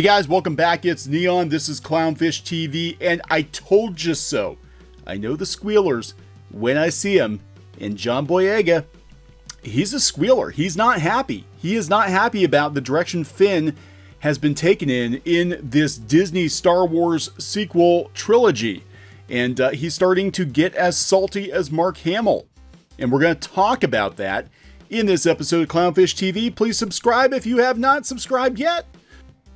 Hey guys, welcome back. It's Kneon. This is CLOWNFISH TV, and I told you so. I know the squealers when I see them. And John Boyega, he's a squealer. He's not happy. He is not happy about the direction Finn has been taken in this Disney Star Wars sequel trilogy. And he's starting to get as salty as Mark Hamill. And we're going to talk about that in this episode of CLOWNFISH TV. Please subscribe if you have not subscribed yet.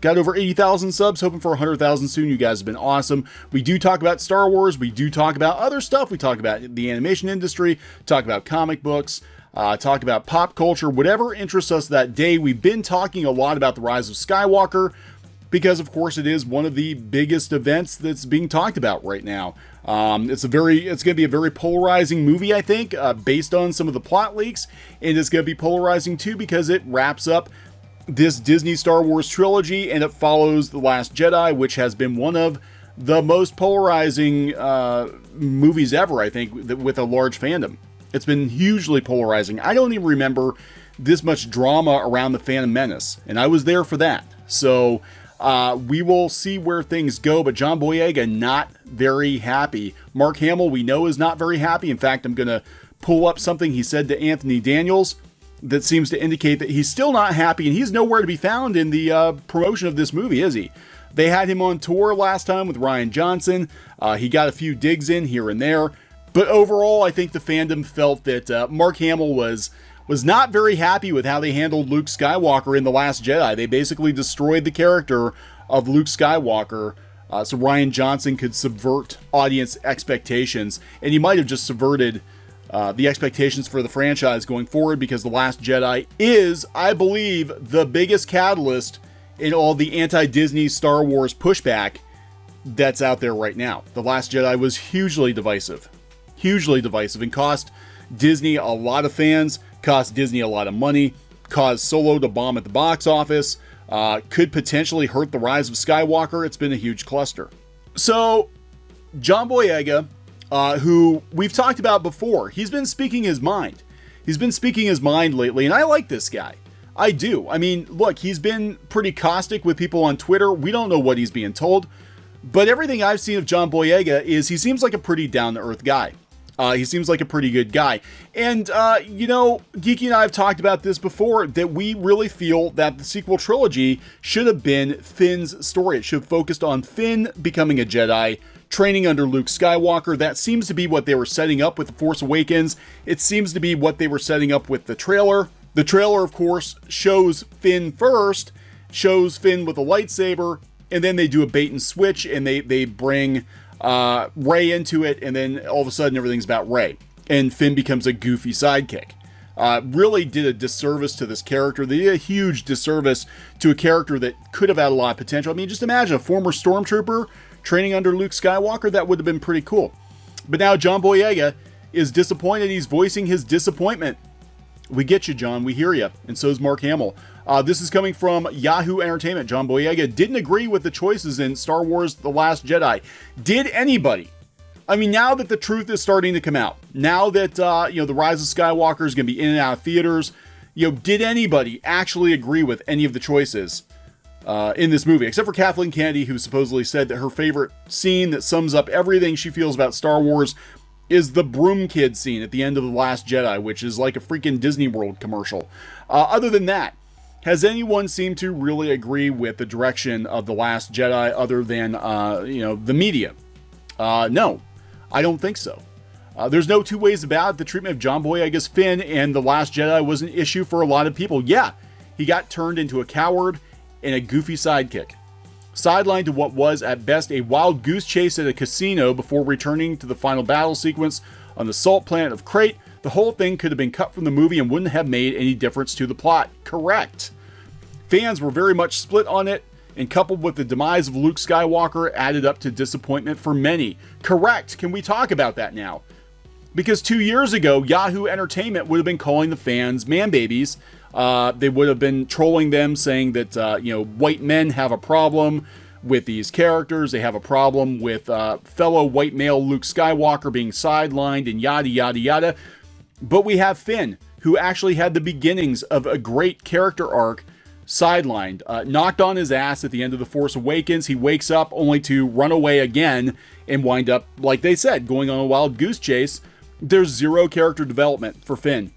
Got over 80,000 subs, hoping for 100,000 soon. You guys have been awesome. We do talk about Star Wars. We do talk about other stuff. We talk about the animation industry, talk about comic books, talk about pop culture, whatever interests us that day. We've been talking a lot about the Rise of Skywalker because, of course, it is one of the biggest events that's being talked about right now. It's going to be a very polarizing movie, I think, based on some of the plot leaks. And it's going to be polarizing, too, because it wraps up this Disney Star Wars trilogy, and it follows The Last Jedi, which has been one of the most polarizing movies ever, I think, with a large fandom. It's been hugely polarizing. I don't even remember this much drama around The Phantom Menace, and I was there for that. So we will see where things go, but John Boyega not very happy. Mark Hamill, we know, is not very happy. In fact, I'm going to pull up something he said to Anthony Daniels that seems to indicate that he's still not happy, and he's nowhere to be found in the promotion of this movie, is he? They had him on tour last time with Rian Johnson. He got a few digs in here and there, but overall, I think the fandom felt that Mark Hamill was not very happy with how they handled Luke Skywalker in The Last Jedi. They basically destroyed the character of Luke Skywalker so Rian Johnson could subvert audience expectations, and he might have just subverted the expectations for the franchise going forward, because The Last Jedi is, I believe, the biggest catalyst in all the anti-Disney Star Wars pushback that's out there right now. The Last Jedi was hugely divisive, and cost Disney a lot of fans, cost Disney a lot of money, caused Solo to bomb at the box office, could potentially hurt the Rise of Skywalker. It's been a huge cluster. So, John Boyega, who we've talked about before, he's been speaking his mind. He's been speaking his mind lately, and I like this guy. I do. I mean, look, he's been pretty caustic with people on Twitter. We don't know what he's being told, but everything I've seen of John Boyega is he seems like a pretty down-to-earth guy. He seems like a pretty good guy. And, you know, Geeky and I have talked about this before, that we really feel that the sequel trilogy should have been Finn's story. It should have focused on Finn becoming a Jedi, training under Luke Skywalker. That seems to be what they were setting up with The Force Awakens. It seems to be what they were setting up with the trailer. The trailer, of course, shows Finn first, shows Finn with a lightsaber, and then they do a bait and switch, and they bring Rey into it, and then all of a sudden everything's about Rey, and Finn becomes a goofy sidekick. Really did a disservice to this character. They did a huge disservice to a character that could have had a lot of potential. I mean, just imagine a former stormtrooper training under Luke Skywalker. That would have been pretty cool. But now John Boyega is disappointed. He's voicing his disappointment. We get you, John. We hear you. And so is Mark Hamill. This is coming from Yahoo Entertainment. John Boyega didn't agree with the choices in Star Wars The Last Jedi. Did anybody? I mean, now that the truth is starting to come out, now that the Rise of Skywalker is going to be in and out of theaters, did anybody actually agree with any of the choices in this movie, except for Kathleen Kennedy, who supposedly said that her favorite scene that sums up everything she feels about Star Wars is the Broom Kid scene at the end of The Last Jedi, which is like a freaking Disney World commercial. Other than that, has anyone seemed to really agree with the direction of The Last Jedi other than, the media? No, I don't think so. There's no two ways about it. The treatment of John Boyega's Finn and The Last Jedi was an issue for a lot of people. Yeah, he got turned into a coward and a goofy sidekick. Sidelined to what was, at best, a wild goose chase at a casino before returning to the final battle sequence on the salt planet of Crate, the whole thing could have been cut from the movie and wouldn't have made any difference to the plot. Correct. Fans were very much split on it, and coupled with the demise of Luke Skywalker, added up to disappointment for many. Correct. Can we talk about that now? Because 2 years ago, Yahoo Entertainment would have been calling the fans man babies. They would have been trolling them, saying that, white men have a problem with these characters. They have a problem with fellow white male Luke Skywalker being sidelined and yada, yada, yada. But we have Finn, who actually had the beginnings of a great character arc sidelined, knocked on his ass at the end of The Force Awakens. He wakes up only to run away again and wind up, like they said, going on a wild goose chase. There's zero character development for Finn.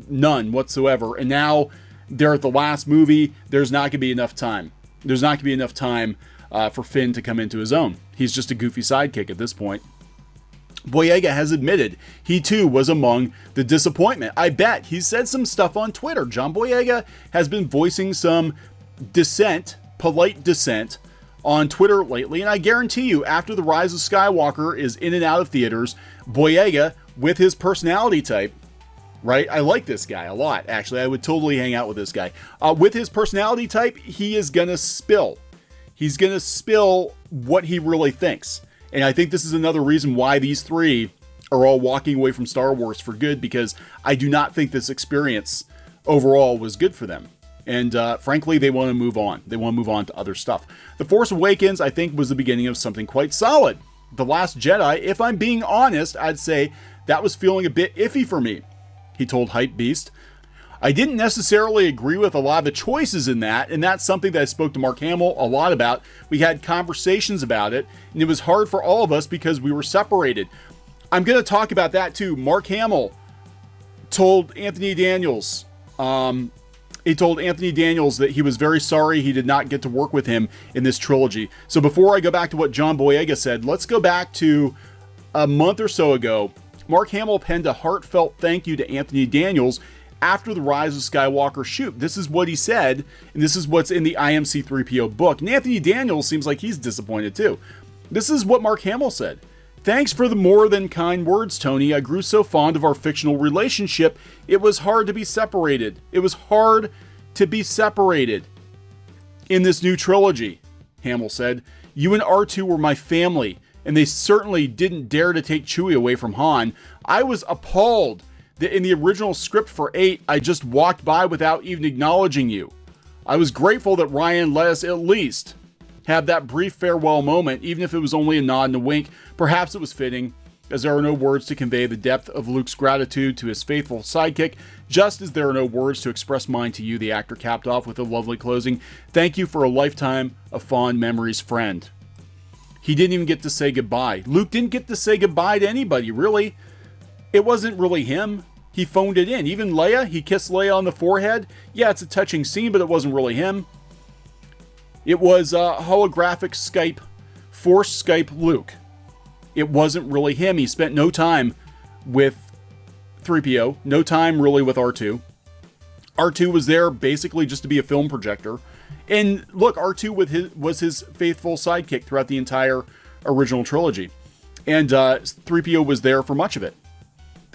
None whatsoever. And now they're at the last movie. There's not going to be enough time. There's not going to be enough time for Finn to come into his own. He's just a goofy sidekick at this point. Boyega has admitted he too was among the disappointment. I bet he said some stuff on Twitter. John Boyega has been voicing some dissent, polite dissent, on Twitter lately, and I guarantee you, after The Rise of Skywalker is in and out of theaters, Boyega, with his personality type, right? I like this guy a lot, actually. I would totally hang out with this guy. With his personality type, he is gonna spill. He's gonna spill what he really thinks. And I think this is another reason why these three are all walking away from Star Wars for good, because I do not think this experience overall was good for them. And frankly, they want to move on. They want to move on to other stuff. The Force Awakens, I think, was the beginning of something quite solid. The Last Jedi, if I'm being honest, I'd say that was feeling a bit iffy for me, he told Hypebeast. I didn't necessarily agree with a lot of the choices in that, and that's something that I spoke to Mark Hamill a lot about. We had conversations about it, and it was hard for all of us because we were separated. I'm going to talk about that too. Mark Hamill told Anthony Daniels, that he was very sorry he did not get to work with him in this trilogy. So before I go back to what John Boyega said, let's go back to a month or so ago. Mark Hamill penned a heartfelt thank you to Anthony Daniels after the Rise of Skywalker shoot. This is what he said, and this is what's in the IMC3PO book. And Anthony Daniels seems like he's disappointed too. This is what Mark Hamill said. Thanks for the more than kind words, Tony. I grew so fond of our fictional relationship, it was hard to be separated. It was hard to be separated in this new trilogy, Hamill said. You and R2 were my family, and they certainly didn't dare to take Chewie away from Han. I was appalled that in the original script for 8, I just walked by without even acknowledging you. I was grateful that Rian let us at least have that brief farewell moment, even if it was only a nod and a wink. Perhaps it was fitting, as there are no words to convey the depth of Luke's gratitude to his faithful sidekick, just as there are no words to express mine to you, the actor capped off with a lovely closing. Thank you for a lifetime of fond memories, friend. He didn't even get to say goodbye. Luke didn't get to say goodbye to anybody, really. It wasn't really him. He phoned it in. Even Leia, he kissed Leia on the forehead. Yeah, it's a touching scene, but it wasn't really him. It was holographic Skype, Force Skype Luke. It wasn't really him. He spent no time with 3PO, no time really with R2. R2 was there basically just to be a film projector. And look, R2 was his faithful sidekick throughout the entire original trilogy. And 3PO was there for much of it.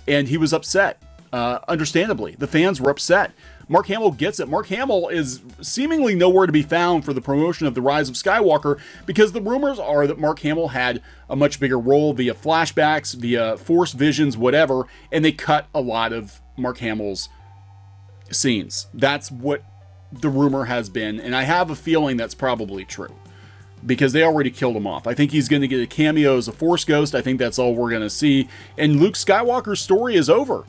And he was upset. Understandably, the fans were upset. Mark Hamill gets it. Mark Hamill is seemingly nowhere to be found for the promotion of The Rise of Skywalker, because the rumors are that Mark Hamill had a much bigger role via flashbacks, via Force visions, whatever, and they cut a lot of Mark Hamill's scenes. That's what the rumor has been, and I have a feeling that's probably true, because they already killed him off. I think he's going to get a cameo as a Force ghost. I think that's all we're going to see, and Luke Skywalker's story is over.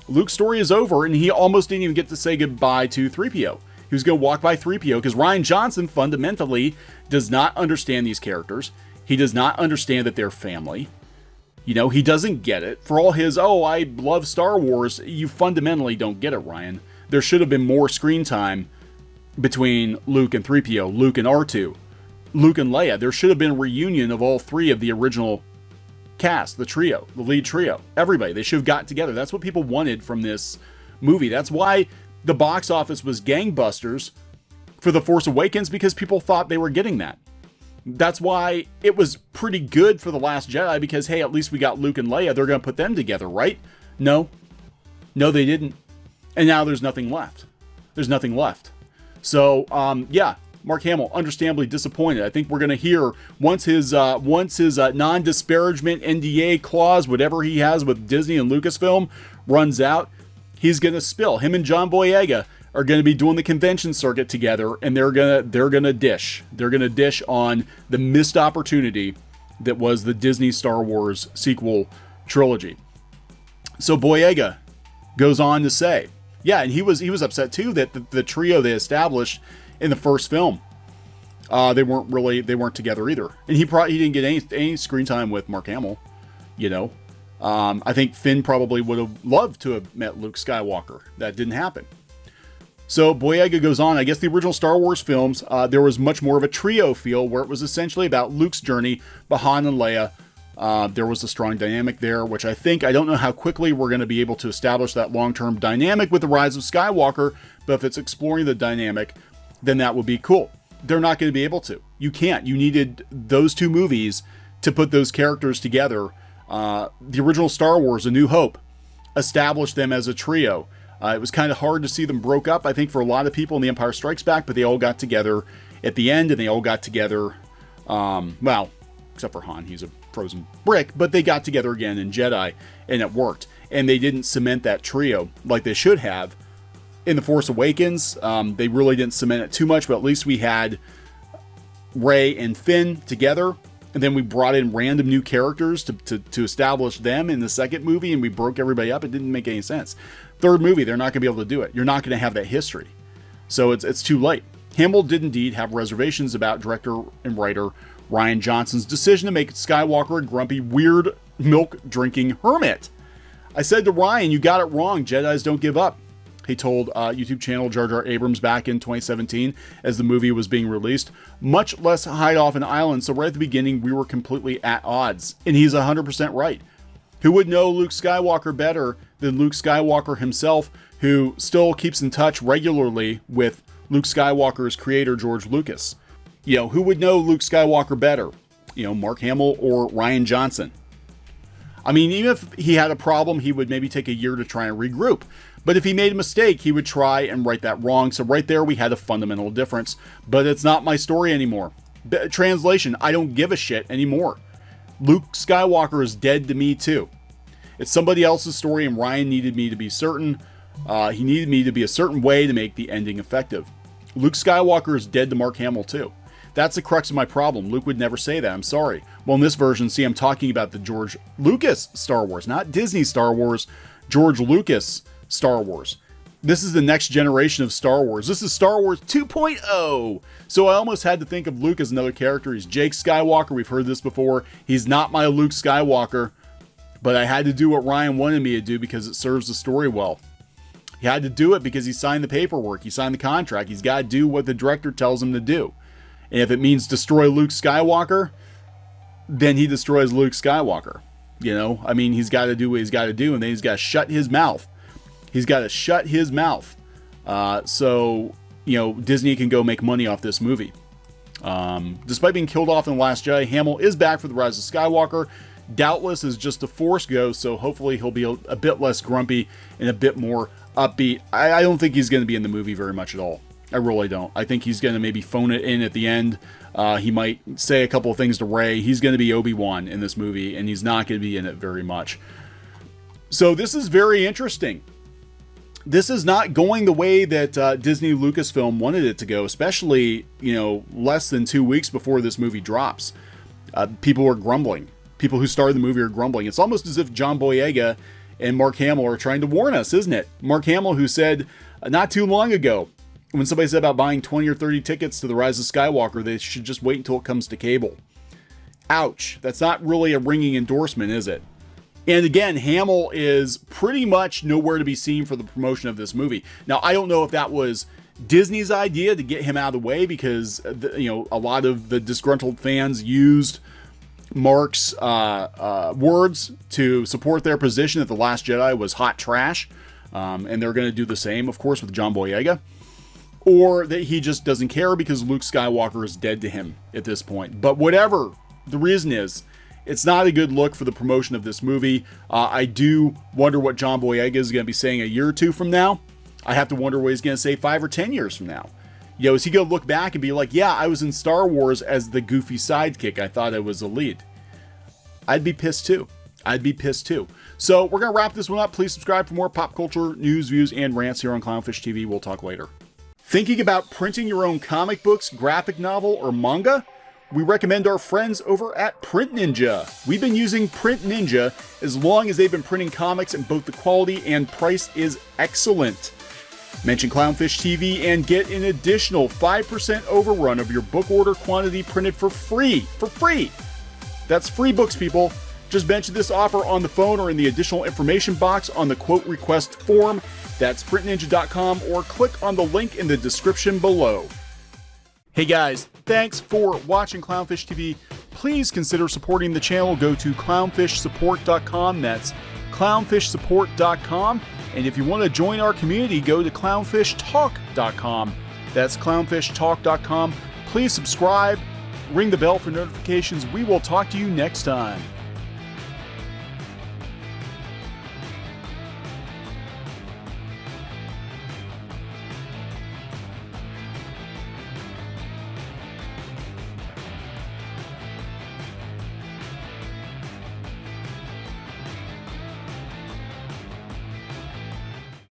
Luke's story is over, and he almost didn't even get to say goodbye to 3PO. He was going to walk by 3PO, because Rian Johnson fundamentally does not understand these characters. He does not understand that they're family. You know, he doesn't get it. For all his, oh, I love Star Wars, you fundamentally don't get it, Rian. There should have been more screen time between Luke and 3PO, Luke and R2, Luke and Leia. There should have been a reunion of all three of the original cast, the trio, the lead trio, everybody. They should have got together. That's what people wanted from this movie. That's why the box office was gangbusters for The Force Awakens, because people thought they were getting that. That's why it was pretty good for The Last Jedi, because, hey, at least we got Luke and Leia. They're going to put them together, right? No, they didn't. And now there's nothing left. There's nothing left. So, yeah, Mark Hamill, understandably disappointed. I think we're going to hear once his non-disparagement NDA clause, whatever he has with Disney and Lucasfilm, runs out, he's going to spill. Him and John Boyega are going to be doing the convention circuit together, and they're going to dish. They're going to dish on the missed opportunity that was the Disney Star Wars sequel trilogy. So Boyega goes on to say, Yeah, and he was upset too that the trio they established in the first film, they weren't together either, and he didn't get any screen time with Mark Hamill. You know, I think Finn probably would have loved to have met Luke Skywalker. That didn't happen. So Boyega goes on, I guess the original Star Wars films, there was much more of a trio feel where it was essentially about Luke's journey, but Han and Leia. There was a strong dynamic there, which I don't know how quickly we're going to be able to establish that long-term dynamic with the Rise of Skywalker, but if it's exploring the dynamic, then that would be cool. They're not going to be able to. You can't. You needed those two movies to put those characters together. The original Star Wars, A New Hope, established them as a trio. It was kind of hard to see them broke up, I think, for a lot of people in The Empire Strikes Back, but they all got together at the end, and they all got together, well, except for Han, he's a frozen brick, but they got together again in Jedi, and it worked. And they didn't cement that trio like they should have. In The Force Awakens, they really didn't cement it too much, but at least we had Rey and Finn together, and then we brought in random new characters to establish them in the second movie, and we broke everybody up. It didn't make any sense. Third movie, they're not going to be able to do it. You're not going to have that history. So it's too late. Hamill did indeed have reservations about director and writer Rian Johnson's decision to make Skywalker a grumpy, weird, milk-drinking hermit. I said to Rian, you got it wrong. Jedis don't give up. He told YouTube channel Jar Jar Abrams back in 2017 as the movie was being released. Much less hide off an island, so right at the beginning we were completely at odds. And he's 100% right. Who would know Luke Skywalker better than Luke Skywalker himself, who still keeps in touch regularly with Luke Skywalker's creator, George Lucas? You know, who would know Luke Skywalker better? You know, Mark Hamill or Rian Johnson? I mean, even if he had a problem, he would maybe take a year to try and regroup. But if he made a mistake, he would try and right that wrong. So right there, we had a fundamental difference. But it's not my story anymore. Translation, I don't give a shit anymore. Luke Skywalker is dead to me too. It's somebody else's story, and Rian needed me to be certain. He needed me to be a certain way to make the ending effective. Luke Skywalker is dead to Mark Hamill too. That's the crux of my problem. Luke would never say that. I'm sorry. Well, in this version, see, I'm talking about the George Lucas Star Wars, not Disney Star Wars, George Lucas Star Wars. This is the next generation of Star Wars. This is Star Wars 2.0. So I almost had to think of Luke as another character. He's Jake Skywalker. We've heard this before. He's not my Luke Skywalker, but I had to do what Rian wanted me to do because it serves the story well. He had to do it because he signed the paperwork. He signed the contract. He's got to do what the director tells him to do. And if it means destroy Luke Skywalker, then he destroys Luke Skywalker. You know, I mean, he's got to do what he's got to do, and then he's got to shut his mouth. He's got to shut his mouth. So, you know, Disney can go make money off this movie. Despite being killed off in The Last Jedi, Hamill is back for The Rise of Skywalker. Doubtless is just a Force ghost, so hopefully he'll be a bit less grumpy and a bit more upbeat. I don't think he's going to be in the movie very much at all. I really don't. I think he's going to maybe phone it in at the end. He might say a couple of things to Rey. He's going to be Obi-Wan in this movie, and he's not going to be in it very much. So this is very interesting. This is not going the way that Disney Lucasfilm wanted it to go, especially, you know, less than 2 weeks before this movie drops. People are grumbling. People who started the movie are grumbling. It's almost as if John Boyega and Mark Hamill are trying to warn us, isn't it? Mark Hamill, who said not too long ago, when somebody said about buying 20 or 30 tickets to The Rise of Skywalker, they should just wait until it comes to cable. Ouch. That's not really a ringing endorsement, is it? And again, Hamill is pretty much nowhere to be seen for the promotion of this movie. Now, I don't know if that was Disney's idea to get him out of the way because, you know, a lot of the disgruntled fans used Mark's words to support their position that The Last Jedi was hot trash. And they're going to do the same, of course, with John Boyega. Or that he just doesn't care because Luke Skywalker is dead to him at this point. But whatever the reason is, it's not a good look for the promotion of this movie. I do wonder what John Boyega is going to be saying a year or two from now. I have to wonder what he's going to say 5 or 10 years from now. You know, is he going to look back and be like, yeah, I was in Star Wars as the goofy sidekick. I thought I was a lead. I'd be pissed too. I'd be pissed too. So we're going to wrap this one up. Please subscribe for more pop culture news, views, and rants here on CLOWNFISH TV. We'll talk later. Thinking about printing your own comic books, graphic novel, or manga? We recommend our friends over at PrintNinja. We've been using PrintNinja as long as they've been printing comics, and both the quality and price is excellent. Mention Clownfish TV and get an additional 5% overrun of your book order quantity printed for free. For free! That's free books, people. Just mention this offer on the phone or in the additional information box on the quote request form. That's PrintNinja.com or click on the link in the description below. Hey guys, thanks for watching Clownfish TV. Please consider supporting the channel. Go to clownfishsupport.com. That's clownfishsupport.com. And if you want to join our community, go to clownfishtalk.com. That's clownfishtalk.com. Please subscribe, ring the bell for notifications. We will talk to you next time.